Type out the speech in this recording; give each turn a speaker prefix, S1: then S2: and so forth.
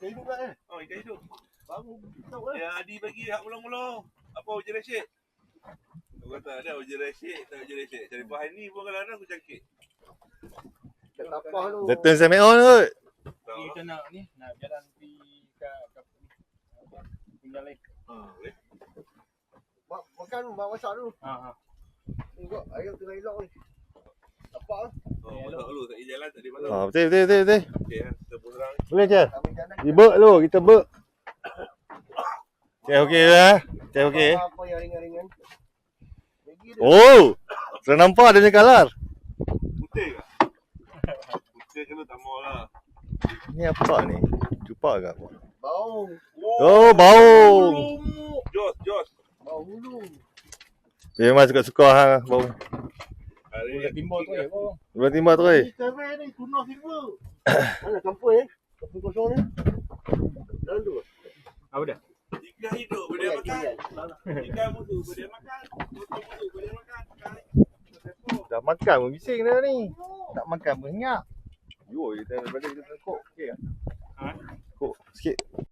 S1: Ikan hidup kan eh?
S2: Oh, ikan hidup.
S1: Baru tahu eh.
S2: Yang Adi bagi hak mula-mula. Apa uji resik? Aku kata ada uji resik, tak uji resik. Cari bahan ni pun kalau ada aku cakap.
S1: Tak tapah tu.
S3: Zaitun saya make on kot.
S4: Kita nak ni, nak jalan pergi ke tinggal lain.
S2: Boleh.
S1: Makan masak dulu.
S4: Ha.
S1: Tengok ayam tengah elok ni. Tapah ah.
S2: Oh, masak dulu. Tak pergi jalan, tak ada mana.
S3: Betul.
S2: Okey, kita pun terang.
S3: Boleh je.
S1: Kami jalan.
S3: Di bek lu, kita bek. Okey lah. Okey.
S1: Apa yang ringan-ringan. Lagi dia.
S3: Oh. Saya nampak dia punya kalar.
S2: Putih ke? Putih kena tak mau lah.
S3: Ni apa ni? Cupak ke apa?
S1: Bau.
S3: Oh, bau.
S2: Jos.
S1: Bau hulu.
S3: Dia memang suka-suka ha bau.
S2: Hari
S4: Boleh timbal tu ya, bang.
S3: Boleh timbal tu eh.
S1: Ikan ni tuna silver. Mana kampung eh? Kampung kosong ni. Dalam tu.
S4: Apa dah?
S2: ikan hidup boleh makan. Ikan mutu boleh makan. Mutu boleh makan.
S3: Dah makan pun bising dah ni. Tak makan pun senyap. Yo, kita daripada kita kok. Okey tak?
S4: Ha?
S3: Kok sikit.